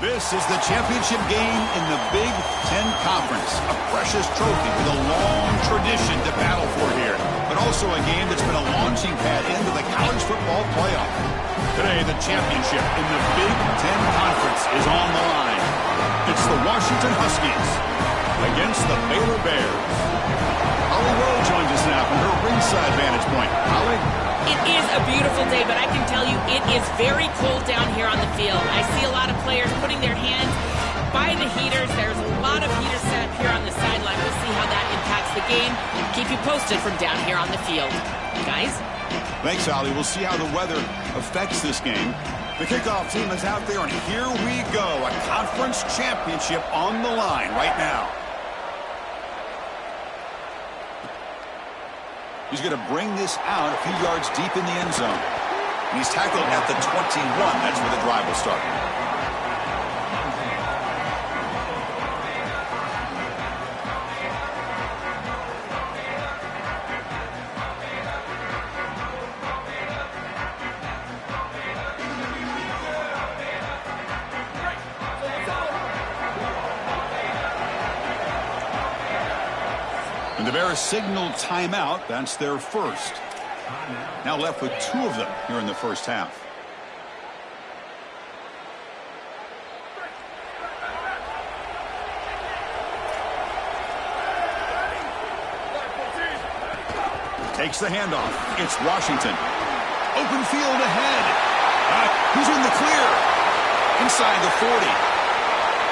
This is the championship game in the Big Ten Conference. A precious trophy with a long tradition to battle for here. But also a game that's been a launching pad into the college football playoff. Today, the championship in the Big Ten Conference is on the line. It's the Washington Huskies against the Baylor Bears. Holly Rowe joins us now from her ringside vantage point. Holly? It is a beautiful day, but I can tell you it is very cold down here on the field. I see a lot of players putting their hands by the heaters. There's a lot of heaters set up here on the sideline. We'll see how that impacts the game. Keep you posted from down here on the field. Guys? Thanks, Holly. We'll see how the weather affects this game. The kickoff team is out there, and here we go. A conference championship on the line right now. He's going to bring this out a few yards deep in the end zone. And he's tackled at the 21. That's where the drive will start. And the Bears signal timeout. That's their first. Now left with two of them here in the first half. Takes the handoff. It's Washington. Open field ahead. Who's in the clear? Inside the 40.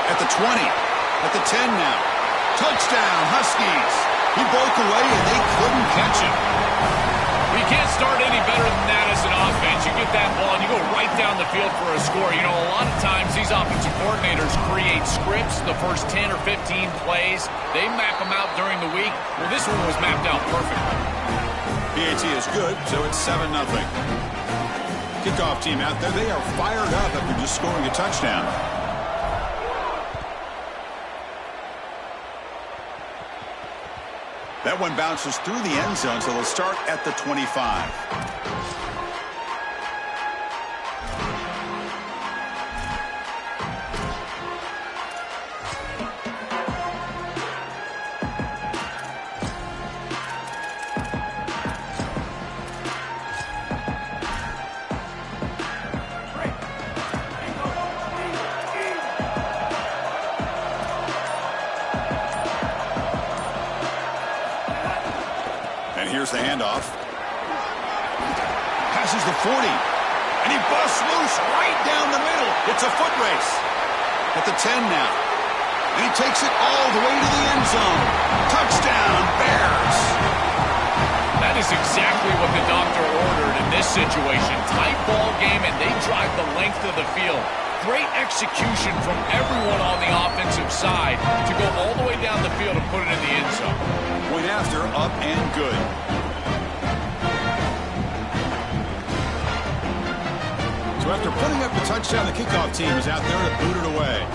At the 20. At the 10 now. Touchdown, Huskies. He broke away, and they couldn't catch him. You can't start any better than that as an offense. You get that ball, and you go right down the field for a score. You know, a lot of times these offensive coordinators create scripts, the first 10 or 15 plays. They map them out during the week. Well, this one was mapped out perfectly. PAT is good, so it's 7-0. Kickoff team out there. They are fired up after just scoring a touchdown. That one bounces through the end zone, so they'll start at the 25. Here's the handoff. Passes the 40. And he busts loose right down the middle. It's a foot race. At the 10 now. And he takes it all the way to the end zone. Touchdown, Bears. That is exactly what the doctor ordered in this situation. Tight ball game, and they drive the length of the field. Great execution from everyone on the offensive side to go all the way down the field and put it in the end zone. Point after, up and good. So after putting up the touchdown, the kickoff team is out there to boot it away.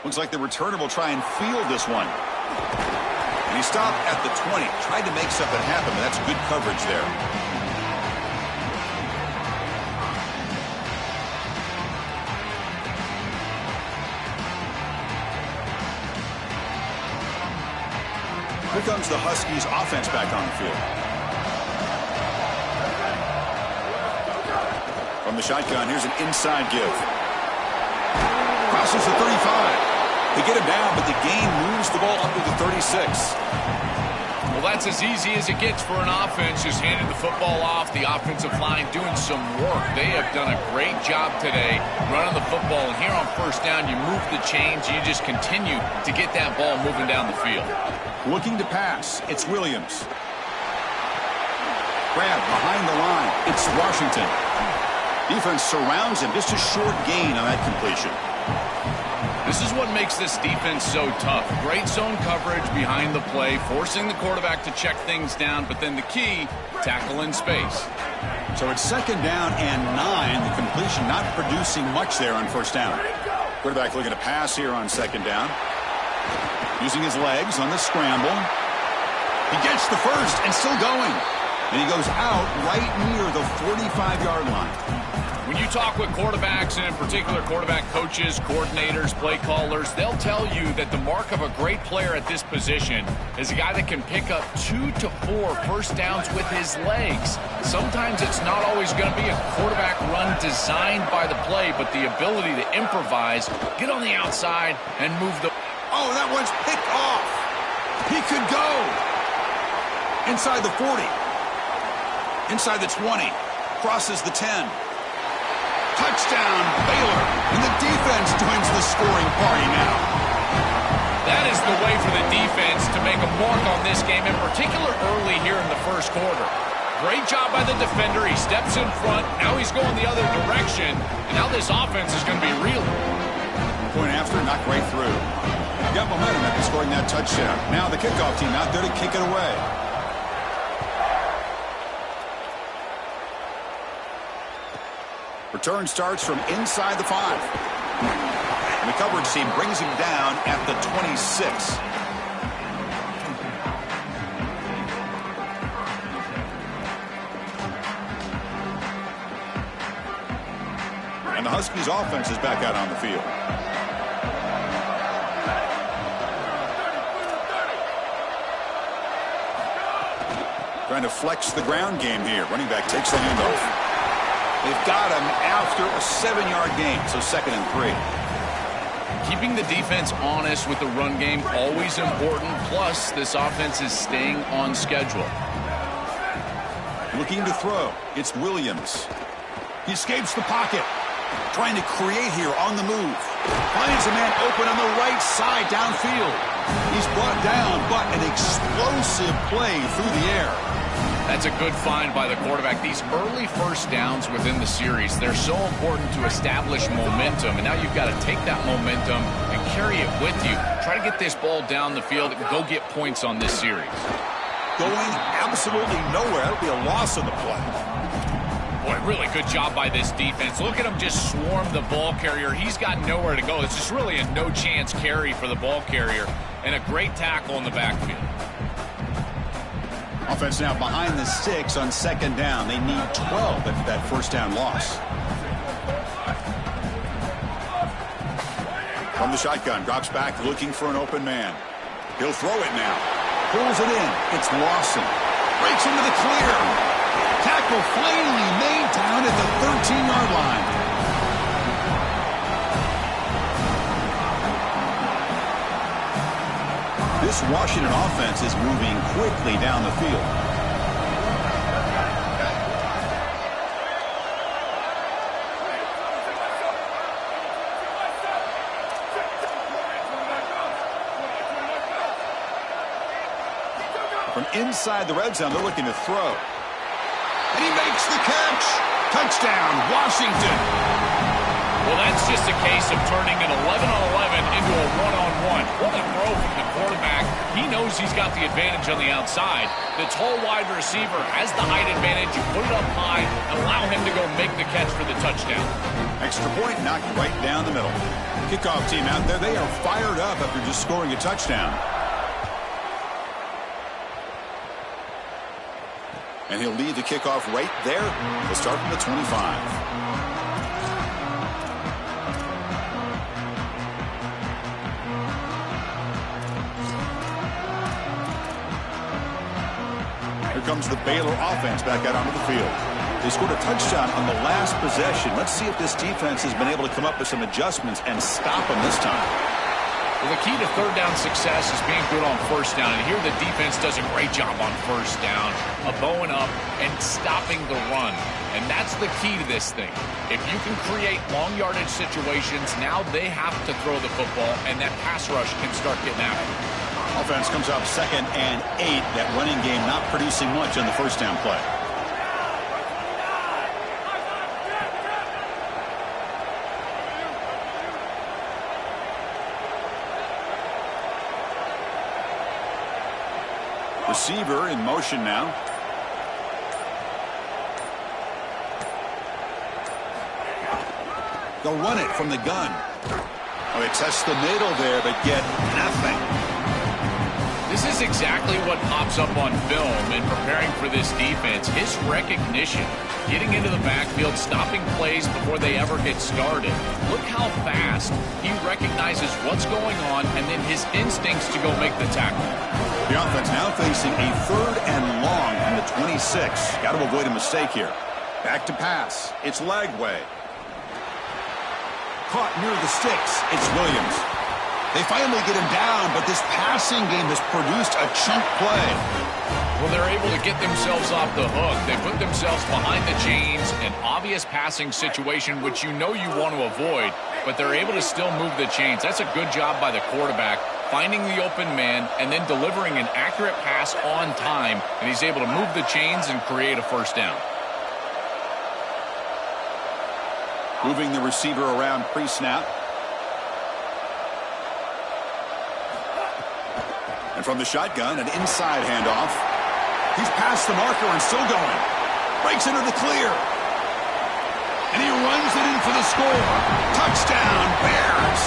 Looks like the returner will try and field this one. And he stopped at the 20. Tried to make something happen, but that's good coverage there. Here comes the Huskies offense back on the field. From the shotgun, here's an inside give. Crosses the 35. They get him down, but the gain moves the ball up to the 36. Well, Well, that's as easy as it gets for an offense, just handing the football off. The offensive line doing some work. They have done a great job today running the football. And here on first down, you move the chains. You just continue to get that ball moving down the field. Looking to pass. It's Williams. Grab behind the line. It's Washington. Defense surrounds him. Just a short gain on that completion. This is what makes this defense so tough. Great zone coverage behind the play, forcing the quarterback to check things down, but then the key, tackle in space. So it's second down and 9. The completion not producing much there on first down. Quarterback looking to pass here on second down. Using his legs on the scramble. He gets the first and still going. And he goes out right near the 45-yard line. When you talk with quarterbacks, and in particular quarterback coaches, coordinators, play callers, they'll tell you that the mark of a great player at this position is a guy that can pick up 2 to 4 first downs with his legs. Sometimes it's not always going to be a quarterback run designed by the play, but the ability to improvise, get on the outside, and move the... Oh, that one's picked off. He could go. Inside the 40. Inside the 20. Crosses the 10. Touchdown, Baylor. And the defense joins the scoring party now. That is the way for the defense to make a mark on this game, in particular early here in the first quarter. Great job by the defender. He steps in front. Now he's going the other direction. And now this offense is going to be real. Point after, knocked right through. Got momentum after scoring that touchdown. Now the kickoff team out there to kick it away. Return starts from inside the 5. And the coverage team brings him down at the 26. And the Huskies offense is back out on the field. Trying to flex the ground game here. Running back takes the handoff. They've got him after a 7-yard gain, so 2nd and 3. Keeping the defense honest with the run game, always important. Plus, this offense is staying on schedule. Looking to throw. It's Williams. He escapes the pocket. Trying to create here on the move. Finds a man open on the right side downfield. He's brought down, but an explosive play through the air. That's a good find by the quarterback. These early first downs within the series, they're so important to establish momentum. And now you've got to take that momentum and carry it with you. Try to get this ball down the field and go get points on this series. Going absolutely nowhere. That'll be a loss on the play. Boy, really good job by this defense. Look at him just swarm the ball carrier. He's got nowhere to go. It's just really a no-chance carry for the ball carrier. And a great tackle in the backfield. Offense now behind the 6 on second down. They need 12 after that first down loss. From the shotgun, drops back looking for an open man. He'll throw it now. Pulls it in. It's Lawson. Breaks into the clear. Tackle finally made down at the 13-yard line. This Washington offense is moving quickly down the field. From inside the red zone, they're looking to throw. And he makes the catch. Touchdown, Washington. Well, that's just a case of turning an 11-on-11 into a 1-on-1. What a throw from the quarterback. He knows he's got the advantage on the outside. The tall wide receiver has the height advantage. You put it up high and allow him to go make the catch for the touchdown. Extra point knocked right down the middle. Kickoff team out there, they are fired up after just scoring a touchdown. And he'll lead the kickoff right there. He'll start from the 25. Comes the Baylor offense back out onto the field. They scored a touchdown on the last possession. Let's see if this defense has been able to come up with some adjustments and stop them this time. Well, the key to third down success is being good on first down. And here the defense does a great job on first down of bowing up and stopping the run. And that's the key to this thing. If you can create long yardage situations, now they have to throw the football, and that pass rush can start getting after it. Offense comes up 2nd and 8. That running game not producing much on the first down play. Receiver in motion now. They'll run it from the gun. Oh, they test the middle there, but get nothing. This is exactly what pops up on film in preparing for this defense. His recognition, getting into the backfield, stopping plays before they ever get started. Look how fast he recognizes what's going on, and then his instincts to go make the tackle. The offense now facing a 3rd and long from the 26. Got to avoid a mistake here. Back to pass. It's Lagway. Caught near the sticks. It's Williams. They finally get him down, but this passing game has produced a chunk play. Well, they're able to get themselves off the hook. They put themselves behind the chains, an obvious passing situation, which you know you want to avoid, but they're able to still move the chains. That's a good job by the quarterback, finding the open man and then delivering an accurate pass on time, and he's able to move the chains and create a first down. Moving the receiver around pre-snap. And from the shotgun, an inside handoff. He's past the marker and still going. Breaks into the clear. And he runs it in for the score. Touchdown, Bears.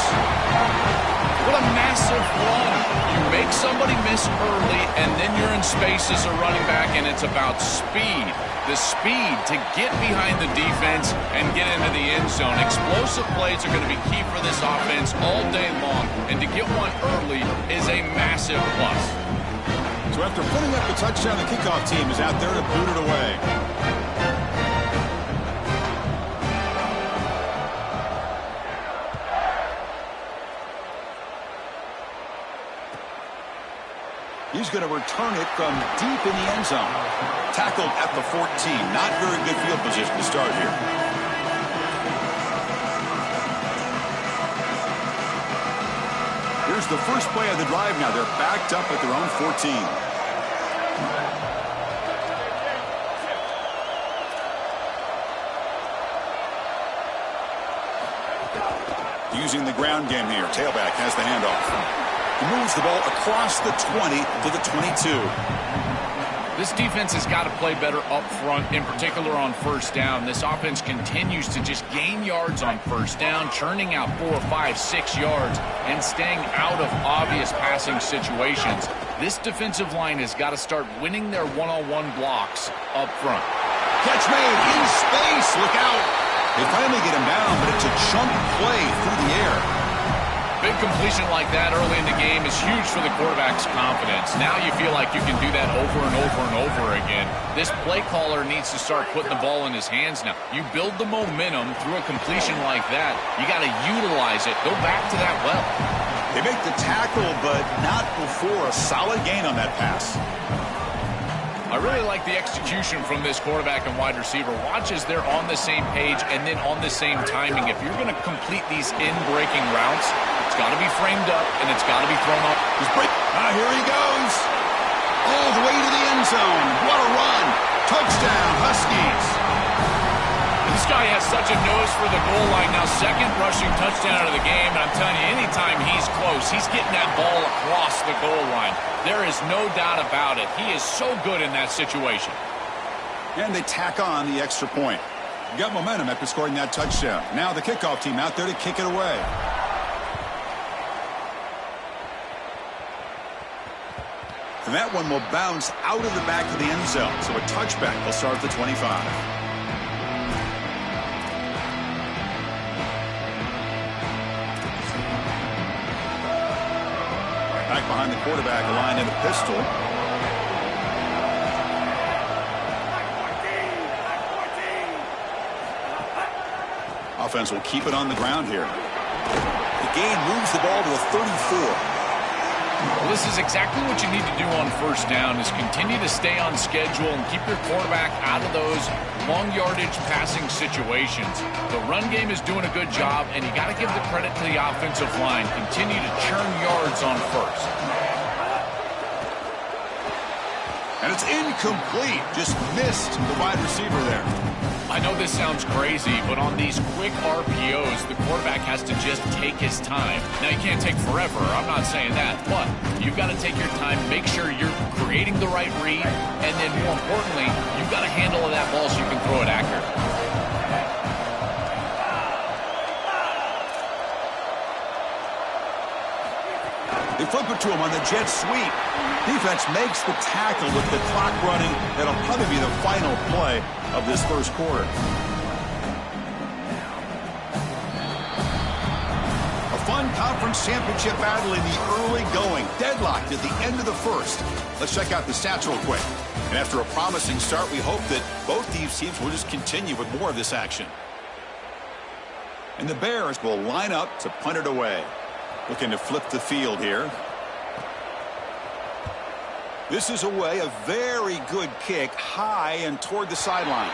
What a massive run. You make somebody miss early, and then you're in space as a running back, and it's about speed. The speed to get behind the defense and get into the end zone. Explosive plays are going to be key for this offense all day long, and to get one early is a massive plus. So after putting up the touchdown, the kickoff team is out there to boot it away. He's going to return it from deep in the end zone. Tackled at the 14. Not very good field position to start here. Here's the first play of the drive now. They're backed up at their own 14. Using the ground game here. Tailback has the handoff. He moves the ball across the 20 to the 22. This defense has got to play better up front, in particular on first down. This offense continues to just gain yards on first down, churning out 4, 5, 6 yards, and staying out of obvious passing situations. This defensive line has got to start winning their one-on-one blocks up front. Catch made in space. Look out. They finally get him down, but it's a chunk play through the air. Big completion like that early in the game is huge for the quarterback's confidence. Now you feel like you can do that over and over and over again. This play caller needs to start putting the ball in his hands now. You build the momentum through a completion like that. You got to utilize it. Go back to that well. They make the tackle, but not before a solid gain on that pass. I really like the execution from this quarterback and wide receiver. Watch as they're on the same page and then on the same timing. If you're going to complete these in-breaking routes, it's got to be framed up and it's got to be thrown up. Here he goes. All the way to the end zone. What a run. Touchdown, Huskies. This guy has such a nose for the goal line now. Second rushing touchdown of the game. And I'm telling you, anytime he's close, he's getting that ball across the goal line. There is no doubt about it. He is so good in that situation. And they tack on the extra point. Got momentum after scoring that touchdown. Now the kickoff team out there to kick it away. And that one will bounce out of the back of the end zone. So a touchback will start at the 25. Back behind the quarterback, line in the pistol. Offense will keep it on the ground here. He gain moves the ball to the 34. Well, this is exactly what you need to do on first down is continue to stay on schedule and keep your quarterback out of those long yardage passing situations. The run game is doing a good job, and you got to give the credit to the offensive line. Continue to churn yards on first. And it's incomplete. Just missed the wide receiver there. I know this sounds crazy, but on these quick RPOs, the quarterback has to just take his time. Now, you can't take forever. I'm not saying that. But you've got to take your time, make sure you're creating the right read, and then more importantly, you've got a handle of that ball so you can throw it accurately. They flip it to him on the jet sweep. Defense makes the tackle with the clock running. That'll probably be the final play of this first quarter. A fun conference championship battle in the early going. Deadlocked at the end of the first. Let's check out the stats real quick. And after a promising start, we hope that both these teams will just continue with more of this action. And the Bears will line up to punt it away. Looking to flip the field here. This is away, a very good kick, high and toward the sideline.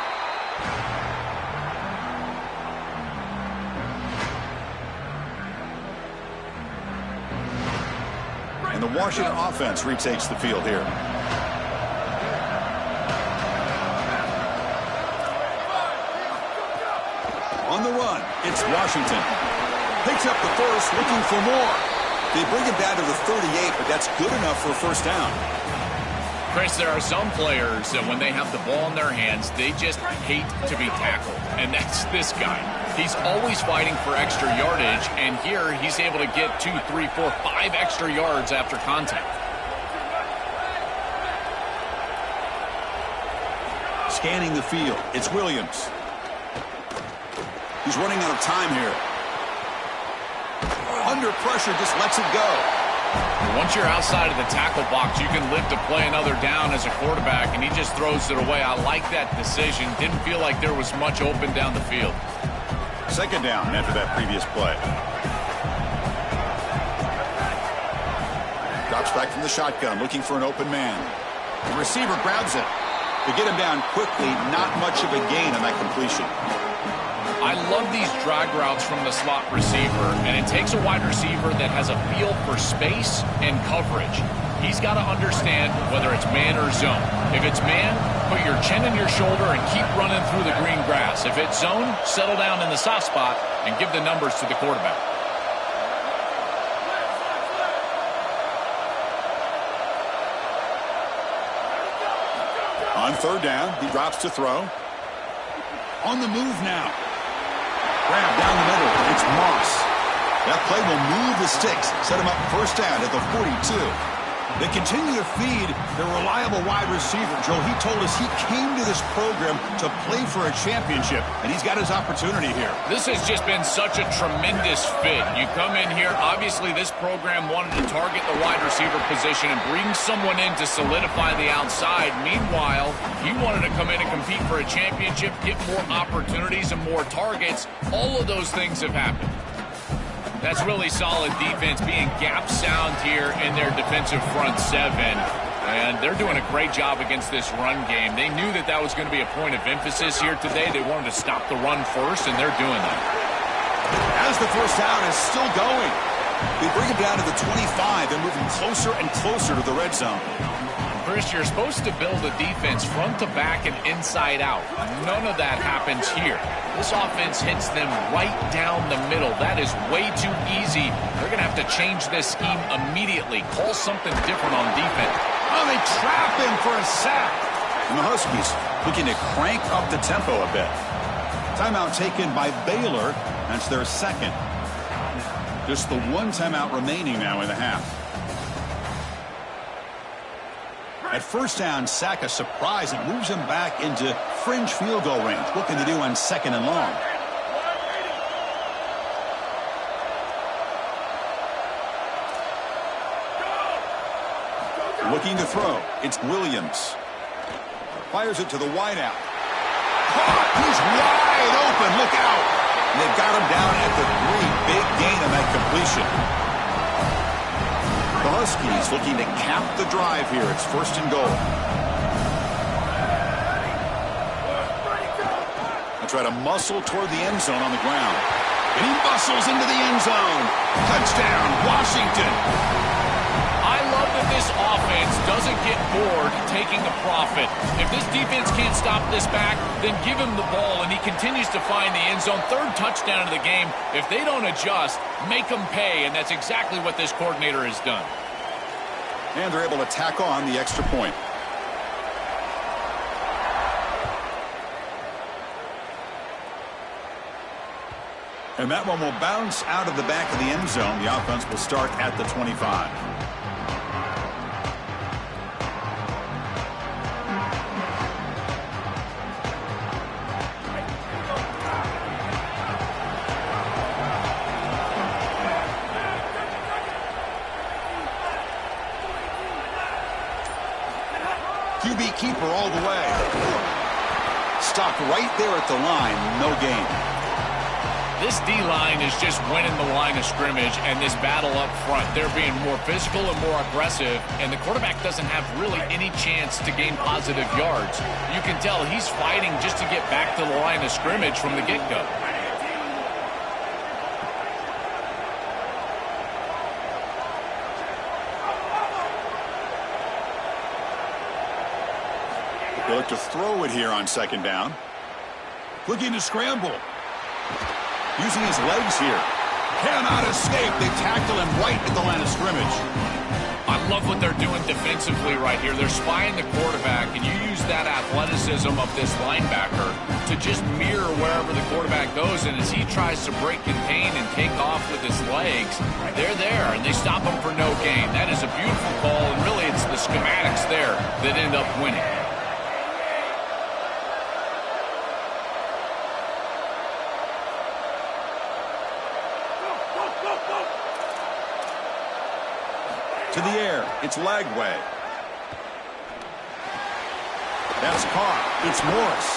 And the Washington offense retakes the field here. On the run, it's Washington. Picks up the first, looking for more. They bring him down to the 38, but that's good enough for a first down. Chris, there are some players that when they have the ball in their hands, they just hate to be tackled. And that's this guy. He's always fighting for extra yardage, and here he's able to get 2, 3, 4, 5 extra yards after contact. Scanning the field, it's Williams. He's running out of time here. Under pressure, just lets it go. Once you're outside of the tackle box, you can live to play another down as a quarterback, and he just throws it away. I like that decision. Didn't feel like there was much open down the field. Second down after that previous play. Drops back from the shotgun, looking for an open man. The receiver grabs it. To get him down quickly, not much of a gain on that completion. I love these drag routes from the slot receiver, and it takes a wide receiver that has a feel for space and coverage. He's got to understand whether it's man or zone. If it's man, put your chin in your shoulder and keep running through the green grass. If it's zone, settle down in the soft spot and give the numbers to the quarterback. On third down, he drops to throw. On the move now. Grab down the middle. It's Moss. That play will move the sticks. Set him up first down at the 42. They continue to feed their reliable wide receiver. Joe, he told us he came to this program to play for a championship, and he's got his opportunity here. This has just been such a tremendous fit. You come in here, obviously this program wanted to target the wide receiver position and bring someone in to solidify the outside. Meanwhile, he wanted to come in and compete for a championship, get more opportunities and more targets. All of those things have happened. That's really solid defense, being gap sound here in their defensive front seven. And they're doing a great job against this run game. They knew that that was going to be a point of emphasis here today. They wanted to stop the run first, and they're doing that. As the first down is still going, they bring it down to the 25 and moving closer and closer to the red zone. Chris, you're supposed to build a defense front to back and inside out. None of that happens here. This offense hits them right down the middle. That is way too easy. They're going to have to change this scheme immediately. Call something different on defense. Oh, they trap him for a sack. And the Huskies looking to crank up the tempo a bit. Timeout taken by Baylor. That's their second. Just the one timeout remaining now in the half. At first down, sack a surprise. It moves him back into fringe field goal range. Looking to do on second and long. Looking to throw. It's Williams. Fires it to the wideout. Caught! He's wide open. Look out. And they've got him down at the 3. Big gain on that completion. The Huskies looking to cap the drive here. It's 1st and goal. They try to muscle toward the end zone on the ground. And he bustles into the end zone. Touchdown, Washington. I love that this offense doesn't get bored taking the profit. If this defense can't stop this back, then give him the ball, and he continues to find the end zone. 3rd touchdown of the game. If they don't adjust, make them pay, and that's exactly what this coordinator has done. And they're able to tack on the extra point. And that one will bounce out of the back of the end zone. The offense will start at the 25. QB keeper all the way. Stopped right there at the line. No gain. This D-line is just winning the line of scrimmage, and this battle up front. They're being more physical and more aggressive, and the quarterback doesn't have really any chance to gain positive yards. You can tell he's fighting just to get back to the line of scrimmage from the get-go. They look to throw it here on 2nd down. Looking to scramble. Using his legs here. Cannot escape. They tackle him right at the line of scrimmage. I love what they're doing defensively right here. They're spying the quarterback, and you use that athleticism of this linebacker to just mirror wherever the quarterback goes. And as he tries to break contain and take off with his legs, they're there, and they stop him for no gain. That is a beautiful call, and really it's the schematics there that end up winning. To the air, it's Lagway. That's caught. It's Morris.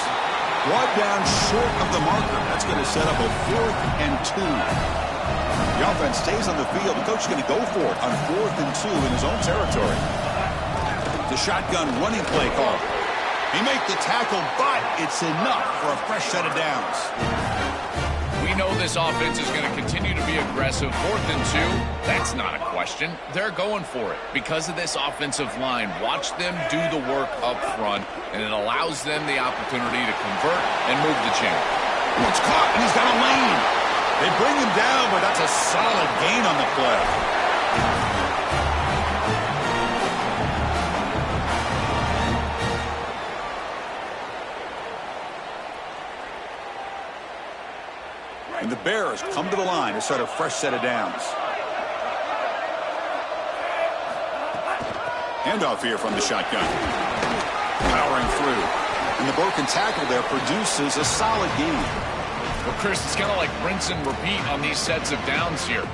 Brought down short of the marker. That's going to set up a 4th and 2. The offense stays on the field. The coach is going to go for it on 4th and 2 in his own territory. The shotgun running play call. He makes the tackle, but it's enough for a fresh set of downs. We know this offense is going to continue to be aggressive. 4th and 2, that's not a question. They're going for it because of this offensive line. Watch them do the work up front, and it allows them the opportunity to convert and move the chain. Oh, it's caught, and he's got a lane. They bring him down, but that's a solid gain on the play. And the Bears come to the line to start a fresh set of downs. Handoff here from the shotgun. Powering through. And the broken tackle there produces a solid gain. Well, Chris, it's kind of like rinse and repeat on these sets of downs here.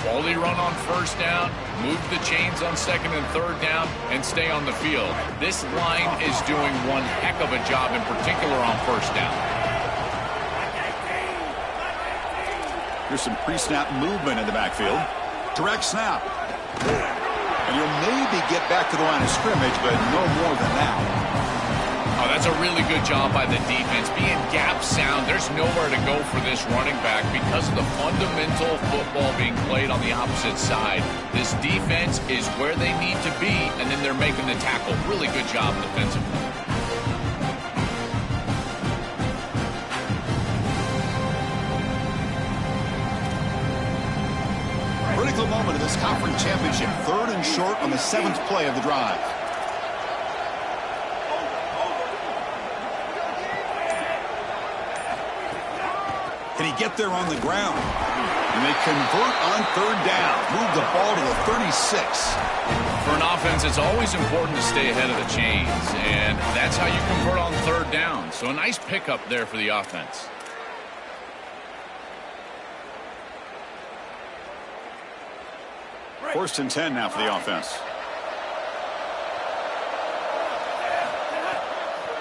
Quality run on 1st down, move the chains on 2nd and 3rd down, and stay on the field. This line is doing one heck of a job, in particular on 1st down. Here's some pre-snap movement in the backfield. Direct snap. And he'll maybe get back to the line of scrimmage, but no more than that. Oh, that's a really good job by the defense. Being gap sound, there's nowhere to go for this running back because of the fundamental football being played on the opposite side. This defense is where they need to be, and then they're making the tackle. Really good job defensively. Critical moment of this conference championship. 3rd and short on the 7th play of the drive. Can he get there on the ground? And they convert on 3rd down. Move the ball to the 36. For an offense, it's always important to stay ahead of the chains, and that's how you convert on 3rd down. So a nice pickup there for the offense. First and 10 now for the offense.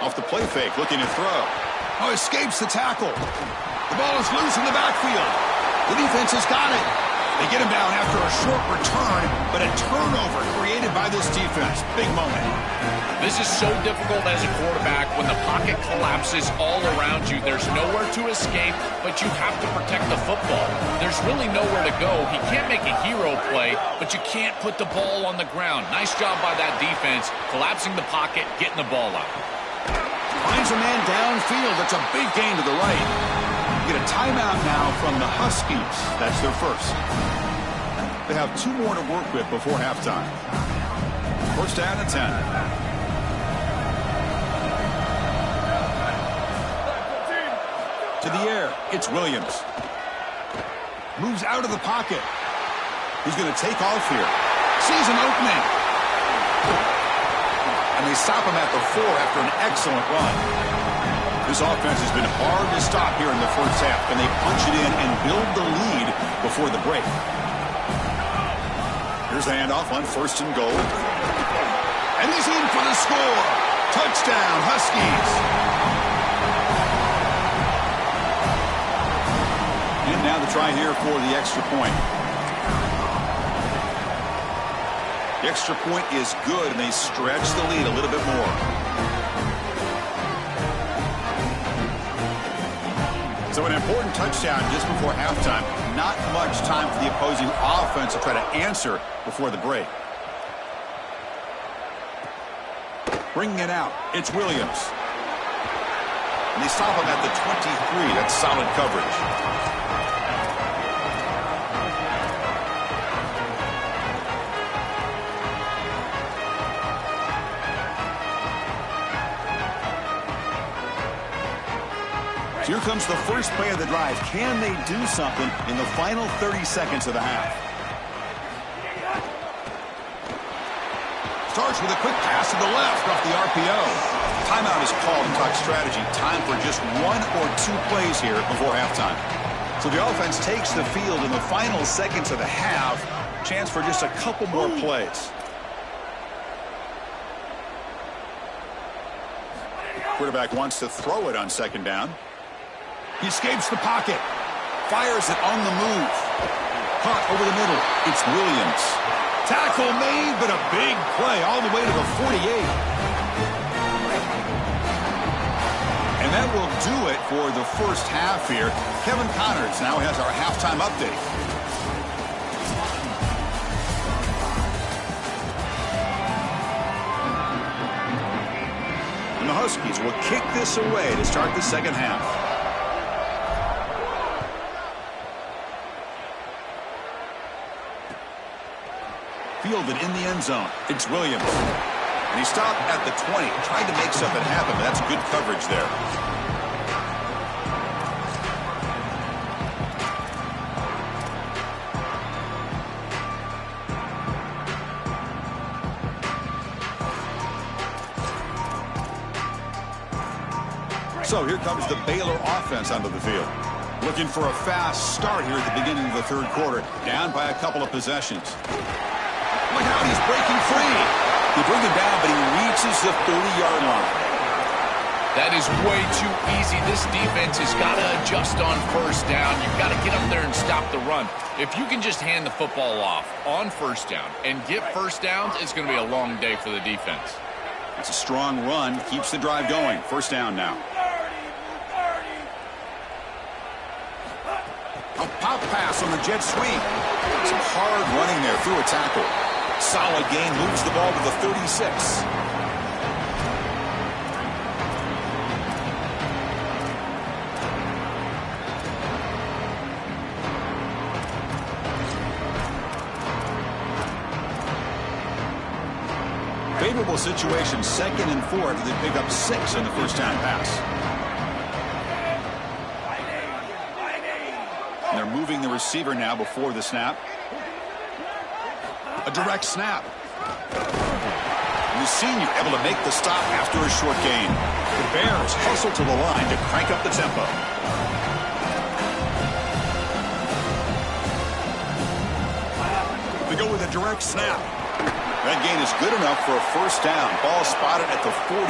Off the play fake, looking to throw. Oh, escapes the tackle. The ball is loose in the backfield. The defense has got it. They get him down after a short return, but a turnover created by this defense. Big moment. This is so difficult as a quarterback when the pocket collapses all around you. There's nowhere to escape, but you have to protect the football. There's really nowhere to go. He can't make a hero play, but you can't put the ball on the ground. Nice job by that defense, collapsing the pocket, getting the ball out. Finds a man downfield. That's a big gain to the right. Get a timeout now from the Huskies. That's their first. They have 2 more to work with before halftime. First down and 10. To the air. It's Williams. Moves out of the pocket. He's going to take off here. Sees an opening. And they stop him at the 4 after an excellent run. This offense has been hard to stop here in the first half. Can they punch it in and build the lead before the break? Here's the handoff on 1st and goal. And he's in for the score. Touchdown, Huskies. And now the try here for the extra point. The extra point is good, and they stretch the lead a little bit more. So an important touchdown just before halftime. Not much time for the opposing offense to try to answer before the break. Bringing it out, it's Williams. And they stop him at the 23. That's solid coverage. Here comes the first play of the drive. Can they do something in the final 30 seconds of the half? Starts with a quick pass to the left off the RPO. Timeout is called and talk strategy. Time for just 1 or 2 plays here before halftime. So the offense takes the field in the final seconds of the half. Chance for just a couple more plays. Quarterback wants to throw it on 2nd down. He escapes the pocket. Fires it on the move. Caught over the middle. It's Williams. Tackle made, but a big play all the way to the 48. And that will do it for the first half here. Kevin Connors now has our halftime update. And the Huskies will kick this away to start the second half. Fielded in the end zone. It's Williams. And he stopped at the 20. Tried to make something happen, but that's good coverage there. So here comes the Baylor offense onto the field. Looking for a fast start here at the beginning of the 3rd quarter. Down by a couple of possessions. Look out, he's breaking free. They bring him down, but he reaches the 30-yard line. That is way too easy. This defense has got to adjust on 1st down. You've got to get up there and stop the run. If you can just hand the football off on 1st down and get 1st downs, it's going to be a long day for the defense. It's a strong run. Keeps the drive going. 1st down now. A pop pass on the jet sweep. Some hard running there through a tackle. Solid gain, moves the ball to the 36. Favorable situation, 2nd and 4 after they pick up 6 on the 1st down pass. And they're moving the receiver now before the snap. A direct snap. And the senior able to make the stop after a short gain. The Bears hustle to the line to crank up the tempo. They go with a direct snap. That gain is good enough for a 1st down. Ball spotted at the 42.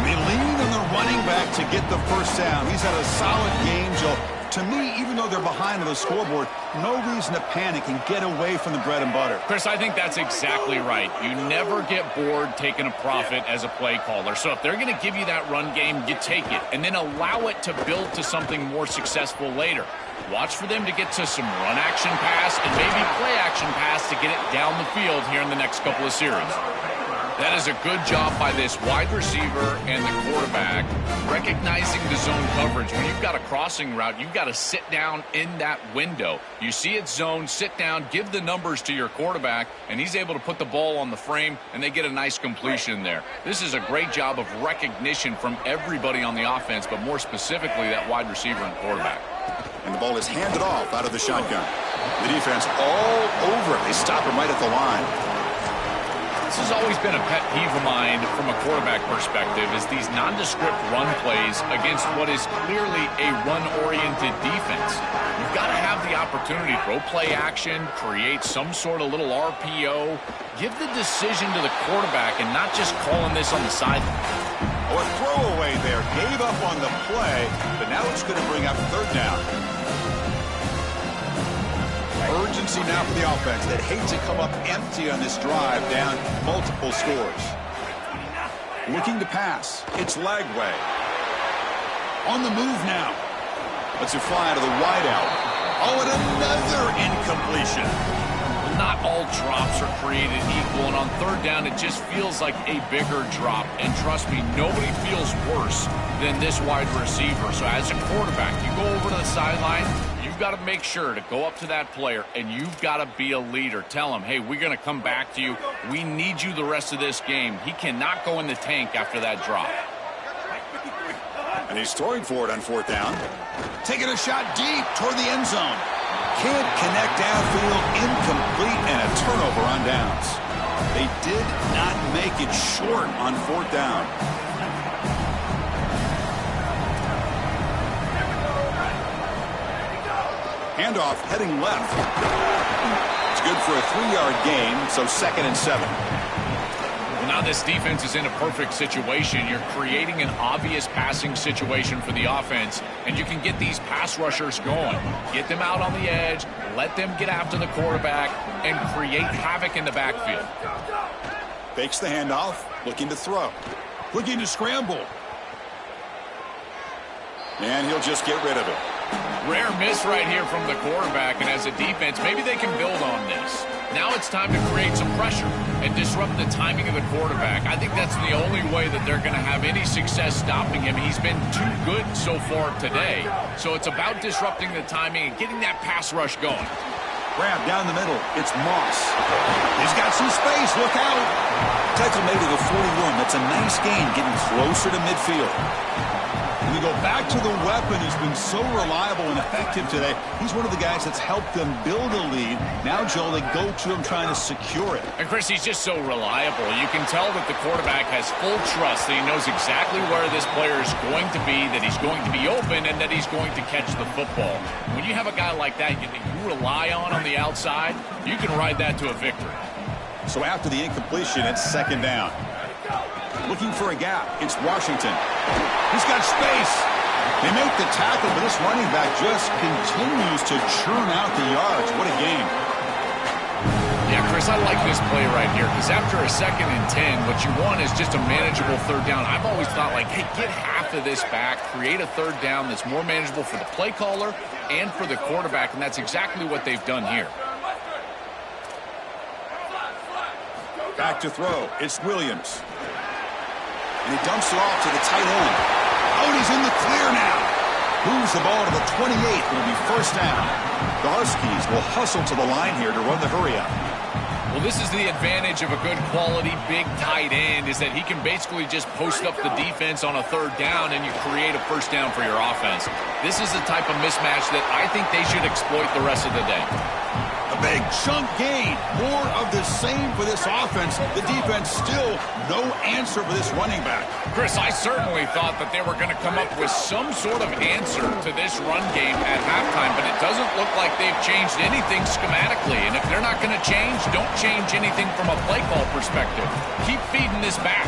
They lean on the running back quarterback to get the first down. He's had a solid game, Joe. To me, even though they're behind on the scoreboard, no reason to panic and get away from the bread and butter. Chris, I think that's exactly right. You never get bored taking a profit as a play caller. So if they're going to give you that run game, you take it. And then allow it to build to something more successful later. Watch for them to get to some run action pass and maybe play action pass to get it down the field here in the next couple of series. That is a good job by this wide receiver and the quarterback recognizing the zone coverage. When you've got a crossing route, you've got to sit down in that window. You see it zone, sit down, give the numbers to your quarterback, and he's able to put the ball on the frame, and they get a nice completion there. This is a great job of recognition from everybody on the offense, but more specifically that wide receiver and quarterback. And the ball is handed off out of the shotgun. The defense all over it. They stop him right at the line. This has always been a pet peeve of mine from a quarterback perspective is these nondescript run plays against what is clearly a run-oriented defense. You've got to have the opportunity to throw play action, create some sort of little RPO, give the decision to the quarterback and not just calling this on the sideline. Oh, a throwaway there. Gave up on the play, but now it's going to bring up third down. Urgency now for the offense that hate to come up empty on this drive, down multiple scores. Looking to pass. It's Lagway. On the move now. Lets it fly to the wideout. Oh, and another incompletion. Not all drops are created equal, and on third down, it just feels like a bigger drop. And trust me, nobody feels worse than this wide receiver. So as a quarterback, you go over to the sideline, you've got to make sure to go up to that player, and you've got to be a leader. Tell him, hey, we're going to come back to you. We need you the rest of this game. He cannot go in the tank after that drop. And he's throwing for it on fourth down. Taking a shot deep toward the end zone. Can't connect downfield, incomplete, and a turnover on downs. They did not make it short on fourth down. Handoff heading left. It's good for a 3-yard gain, so 2nd and 7. Well, now this defense is in a perfect situation. You're creating an obvious passing situation for the offense, and you can get these pass rushers going. Get them out on the edge, let them get after the quarterback, and create havoc in the backfield. Fakes the handoff, looking to throw. Looking to scramble. And he'll just get rid of it. Rare miss right here from the quarterback, and as a defense, maybe they can build on this. Now it's time to create some pressure and disrupt the timing of the quarterback. I think that's the only way that they're going to have any success stopping him. He's been too good so far today. So it's about disrupting the timing and getting that pass rush going. Grab down the middle. It's Moss. He's got some space. Look out. Tackle made to the 41. That's a nice gain, getting closer to midfield. We go back to the weapon who's been so reliable and effective today. He's one of the guys that's helped them build a lead. Now, Joel, they go to him trying to secure it. And, Chris, he's just so reliable. You can tell that the quarterback has full trust that he knows exactly where this player is going to be, that he's going to be open, and that he's going to catch the football. When you have a guy like that you rely on the outside, you can ride that to a victory. So after the incompletion, it's 2nd down. Looking for a gap. It's Washington. He's got space. They make the tackle, but this running back just continues to churn out the yards. What a game. Yeah, Chris, I like this play right here because after a 2nd and 10, what you want is just a manageable third down. I've always thought, like, hey, get half of this back, create a third down that's more manageable for the play caller and for the quarterback, and that's exactly what they've done here. Back to throw. It's Williams. And he dumps it off to the tight end. Oh, and he's in the clear now. Moves the ball to the 28. It'll be first down. The Huskies will hustle to the line here to run the hurry-up. Well, this is the advantage of a good quality big tight end is that he can basically just post up the defense on a third down and you create a first down for your offense. This is the type of mismatch that I think they should exploit the rest of the day. A big chunk gain. More of the same for this offense. The defense still no answer for this running back. Chris, I certainly thought that they were going to come up with some sort of answer to this run game at halftime, but it doesn't look like they've changed anything schematically. And if they're not going to change, don't change anything from a play call perspective. Keep feeding this back.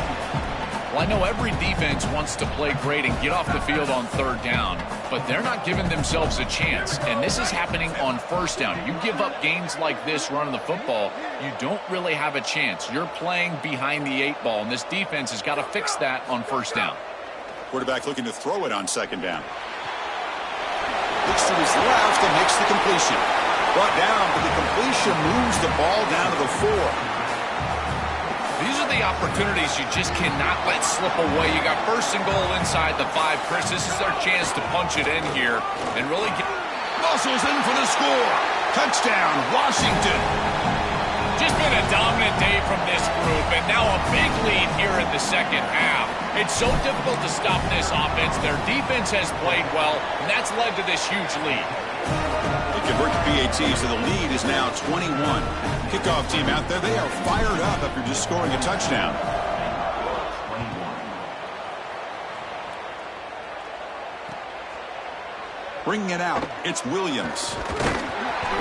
Well, I know every defense wants to play great and get off the field on third down, but they're not giving themselves a chance, and this is happening on first down. You give up gains like this running the football, you don't really have a chance. You're playing behind the 8 ball, and this defense has got to fix that on first down. Quarterback looking to throw it on second down. Looks to his left and makes the completion. Brought down, but the completion moves the ball down to the 4. These are the opportunities you just cannot let slip away. You got first and goal inside the 5. Chris, this is their chance to punch it in here and really get... Muscles in for the score. Touchdown, Washington. Just been a dominant day from this group, and now a big lead here in the second half. It's so difficult to stop this offense. Their defense has played well, and that's led to this huge lead. They convert the PATs, so the lead is now 21. Kickoff team out there, they are fired up after just scoring a touchdown. Bringing it out, it's Williams.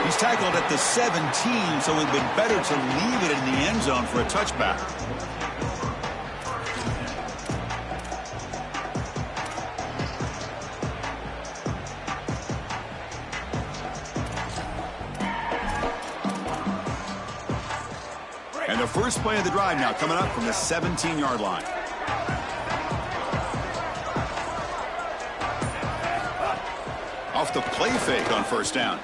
He's tackled at the 17, so it would be better to leave it in the end zone for a touchback. And the first play of the drive now coming up from the 17-yard line. Off the play fake on first down.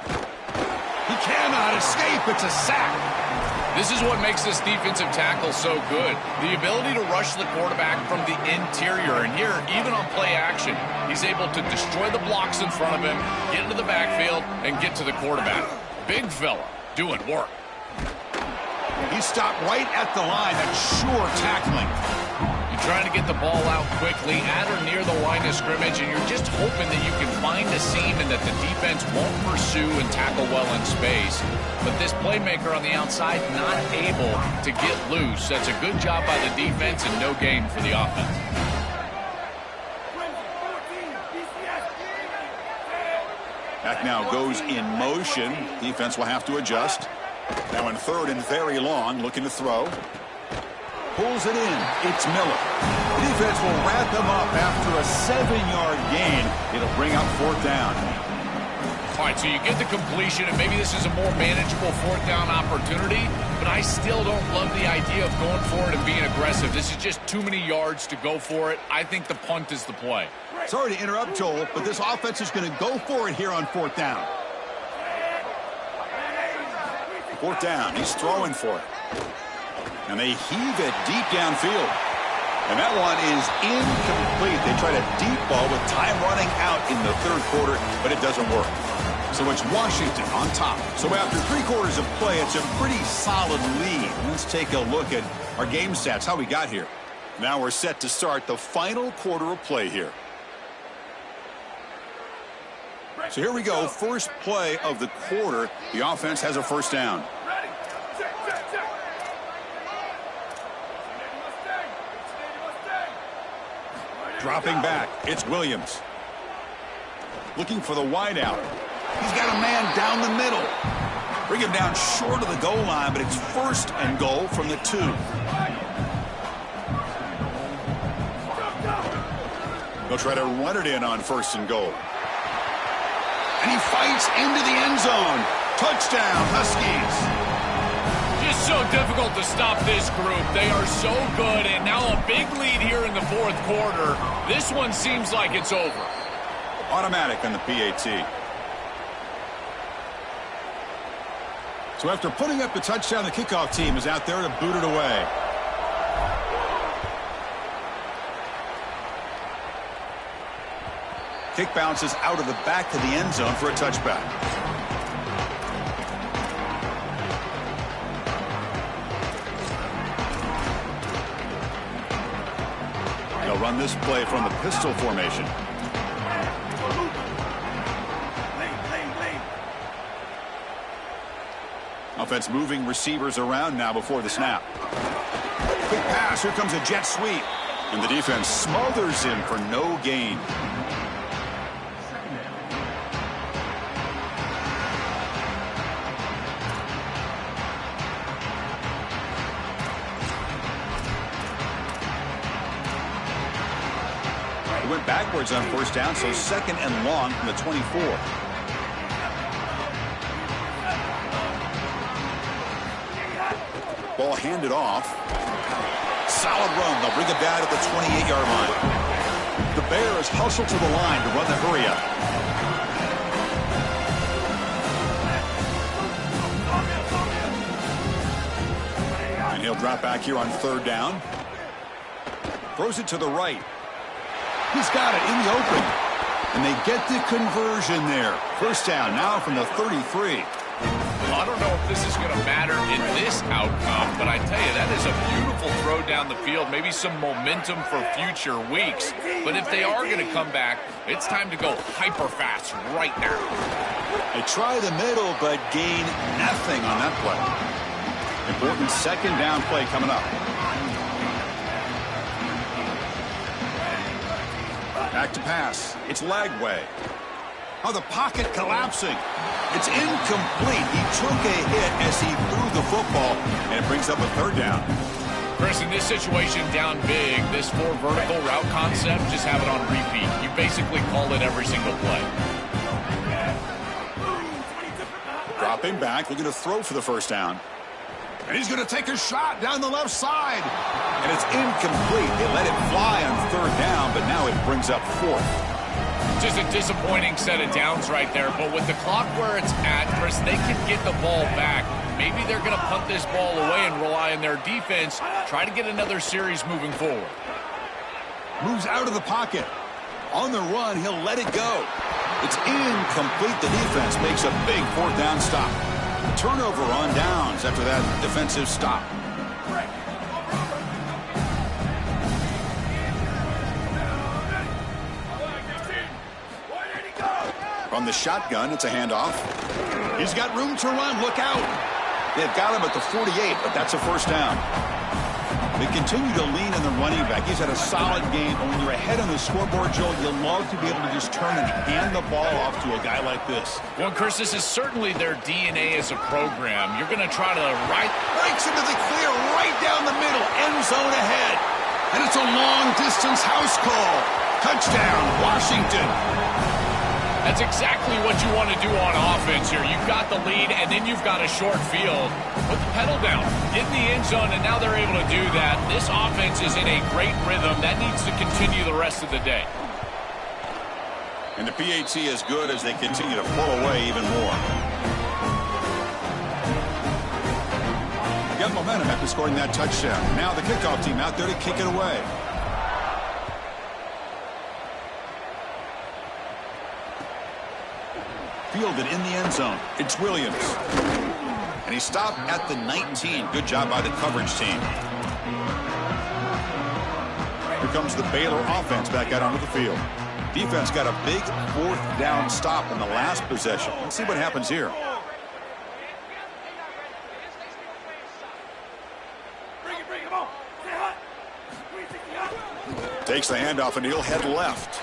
He cannot escape. It's a sack. This is what makes this defensive tackle so good. The ability to rush the quarterback from the interior. And here, even on play action, he's able to destroy the blocks in front of him, get into the backfield, and get to the quarterback. Big fella doing work. He stopped right at the line. That's sure tackling. You're trying to get the ball out quickly at or near the line of scrimmage, and you're just hoping that you can find a seam and that the defense won't pursue and tackle well in space. But this playmaker on the outside not able to get loose. That's a good job by the defense and no gain for the offense. That now goes in motion. Defense will have to adjust. Now in third and very long, looking to throw. Pulls it in. It's Miller. The defense will wrap him up after a 7-yard gain. It'll bring up fourth down. All right, so you get the completion, and maybe this is a more manageable fourth down opportunity, but I still don't love the idea of going for it and being aggressive. This is just too many yards to go for it. I think the punt is the play. Sorry to interrupt, Joel, but this offense is going to go for it here on fourth down. Fourth down. He's throwing for it. And they heave it deep downfield. And that one is incomplete. They tried a deep ball with time running out in the third quarter, but it doesn't work. So it's Washington on top. So after 3 quarters of play, it's a pretty solid lead. Let's take a look at our game stats, how we got here. Now we're set to start the final quarter of play here. So here we go, first play of the quarter. The offense has a first down. Dropping back, it's Williams. Looking for the wideout. He's got a man down the middle. Bring him down short of the goal line, but it's first and goal from the 2. They'll try to run it in on first and goal. And he fights into the end zone. Touchdown, Huskies. Just so difficult to stop this group. They are so good, and now a big lead here in the fourth quarter. This one seems like it's over. Automatic on the PAT. So after putting up the touchdown, the kickoff team is out there to boot it away. Kick bounces out of the back of the end zone for a touchback. They'll run this play from the pistol formation. Offense moving receivers around now before the snap. Quick pass. Here comes a jet sweep. And the defense smothers him for no gain. convert backwards on first down, so second and long from the 24. Ball handed off. Solid run. They'll bring it down at the 28-yard line. The Bears hustle to the line to run the hurry up. And he'll drop back here on third down. Throws it to the right. He's got it in the open. And they get the conversion there. First down now from the 33. Well, I don't know if this is going to matter in this outcome, but I tell you, that is a beautiful throw down the field, maybe some momentum for future weeks. But if they are going to come back, it's time to go hyper fast right now. They try the middle, but gain nothing on that play. Important second down play coming up. Back to pass. It's Lagway. Oh, the pocket collapsing. It's incomplete. He took a hit as he threw the football, and it brings up a third down. Chris, in this situation, down big, this 4 vertical route concept, just have it on repeat. You basically call it every single play. Dropping back, looking to throw for the first down. And he's going to take a shot down the left side. And it's incomplete. They let it fly on third down, but now it brings up fourth. Just a disappointing set of downs right there, but with the clock where it's at, Chris, they can get the ball back. Maybe they're going to punt this ball away and rely on their defense, try to get another series moving forward. Moves out of the pocket. On the run, he'll let it go. It's incomplete. The defense makes a big fourth down stop. Turnover on downs after that defensive stop. From the shotgun, it's a handoff. He's got room to run. Look out. They've got him at the 48, but that's a first down. They continue to lean on the running back. He's had a solid game. And when you're ahead on the scoreboard, Joel, you'll love to be able to just turn and hand the ball off to a guy like this. Well, Chris, this is certainly their DNA as a program. You're going to try to breaks into the clear right down the middle. End zone ahead. And it's a long-distance house call. Touchdown, Washington. That's exactly what you want to do on offense here. You've got the lead, and then you've got a short field. Put the pedal down. Get in the end zone, and now they're able to do that. This offense is in a great rhythm. That needs to continue the rest of the day. And the PAT is good as they continue to pull away even more. Got momentum after scoring that touchdown. Now the kickoff team out there to kick it away. Fielded in the end zone. It's Williams. And he stopped at the 19. Good job by the coverage team. Here comes the Baylor offense back out onto the field. Defense got a big fourth down stop in the last possession. Let's see what happens here. Takes the handoff and he'll head left.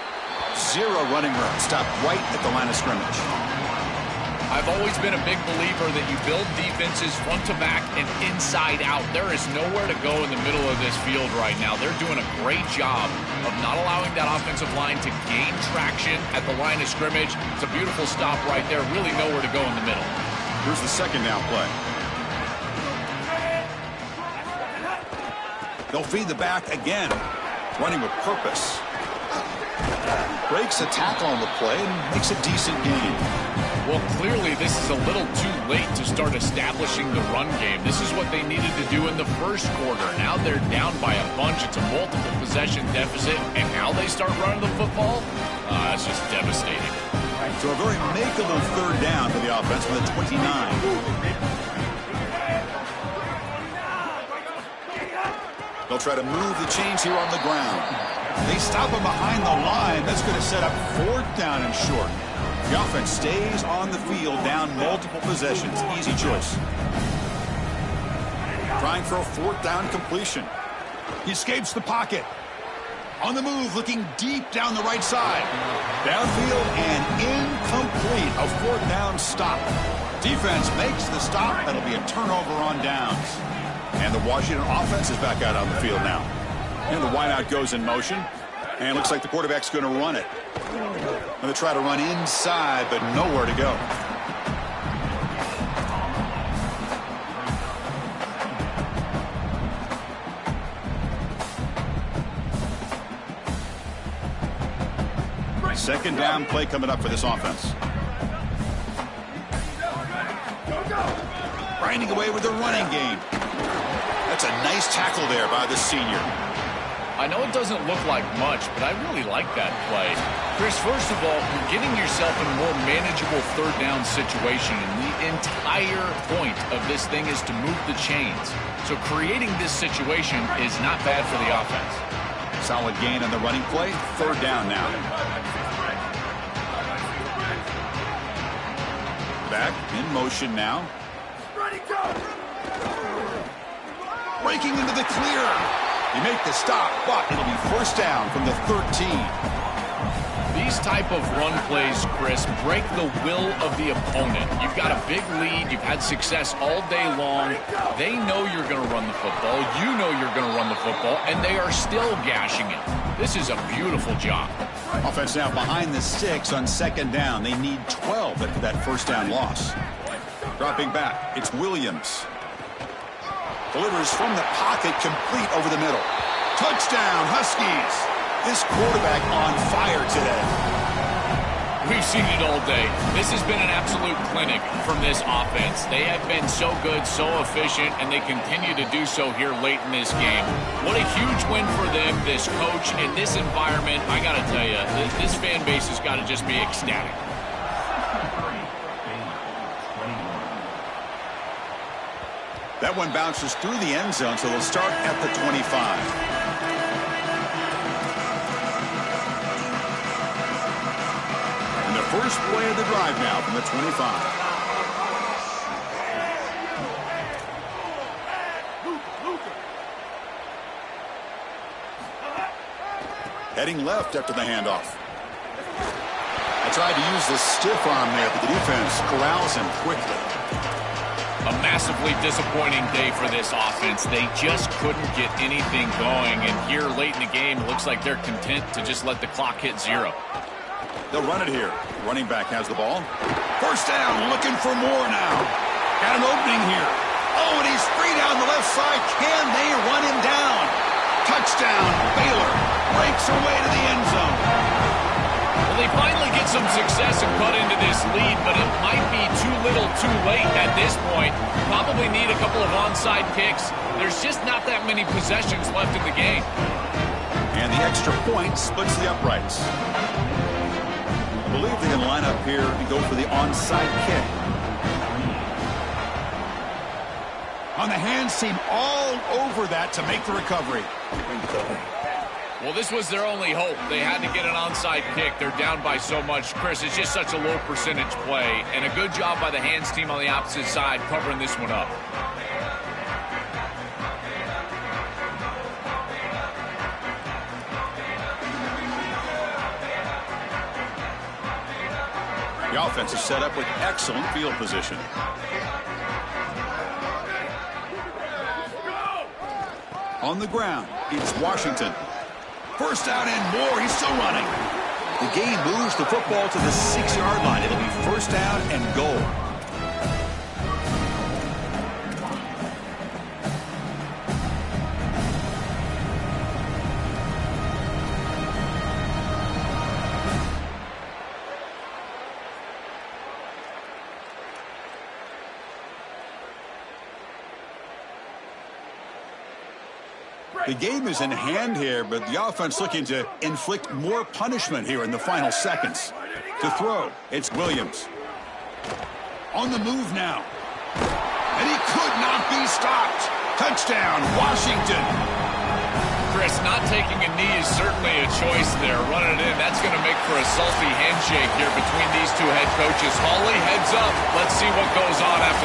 Zero running room. Stopped right at the line of scrimmage. I've always been a big believer that you build defenses front to back and inside out. There is nowhere to go in the middle of this field right now. They're doing a great job of not allowing that offensive line to gain traction at the line of scrimmage. It's a beautiful stop right there. Really nowhere to go in the middle. Here's the second down play. They'll feed the back again. Running with purpose. Breaks a tackle on the play and makes a decent gain. Well, clearly this is a little too late to start establishing the run game. This is what they needed to do in the first quarter. Now they're down by a bunch. It's a multiple possession deficit. And now they start running the football? It's just devastating. So a very makeable third down for the offense from the 29. They'll try to move the chains here on the ground. They stop him behind the line. That's going to set up fourth down and short. The offense stays on the field down multiple possessions. Easy choice. Trying for a fourth down completion. He escapes the pocket. On the move, looking deep down the right side. Downfield and incomplete. A fourth down stop. Defense makes the stop. That'll be a turnover on downs. And the Washington offense is back out on the field now. And the wideout goes in motion. And it looks like the quarterback's going to run it. Going to try to run inside, but nowhere to go. Second down play coming up for this offense. Grinding away with the running game. That's a nice tackle there by the senior. I know it doesn't look like much, but I really like that play. Chris, first of all, you're getting yourself in a more manageable third down situation, and the entire point of this thing is to move the chains. So creating this situation is not bad for the offense. Solid gain on the running play. Third down now. Back in motion now. Breaking into the clear. You make the stop, but it'll be first down from the 13. These type of run plays, Chris, break the will of the opponent. You've got a big lead. You've had success all day long. They know you're going to run the football. You know you're going to run the football, and they are still gashing it. This is a beautiful job. Offense now behind the 6 on second down. They need 12 after that first down loss. Dropping back, it's Williams. Delivers from the pocket, complete over the middle. Touchdown, Huskies. This quarterback on fire today. We've seen it all day. This has been an absolute clinic from this offense. They have been so good, so efficient, and they continue to do so here late in this game. What a huge win for them, this coach, in this environment. I got to tell you, this fan base has got to just be ecstatic. That one bounces through the end zone, so they'll start at the 25. And the first play of the drive now from the 25. Heading left after the handoff. I tried to use the stiff arm there, but the defense corrals him quickly. A massively disappointing day for this offense. They just couldn't get anything going, and here late in the game, it looks like they're content to just let the clock hit 0. They'll run it here. Running back has the ball. First down, looking for more now. Got an opening here. Oh, and he's free down the left side. Can they run him down? Touchdown, Baylor. Breaks away to the end zone. Well, they finally get some success and cut into this lead, but it might be too little too late at this point. Probably need a couple of onside kicks. There's just not that many possessions left in the game. And the extra point splits the uprights. I believe they can line up here and go for the onside kick. On the hands team all over that to make the recovery. Well, this was their only hope. They had to get an onside kick. They're down by so much. Chris, it's just such a low percentage play, and a good job by the hands team on the opposite side covering this one up. The offense is set up with excellent field position. On the ground, it's Washington. First down and more. He's still running. The game moves the football to the 6-yard line. It'll be first down and goal. The game is in hand here, but the offense looking to inflict more punishment here in the final seconds. To throw, it's Williams. On the move now. And he could not be stopped. Touchdown, Washington. Chris, not taking a knee is certainly a choice there. Running it in, that's going to make for a salty handshake here between these two head coaches. Hawley, heads up. Let's see what goes on after the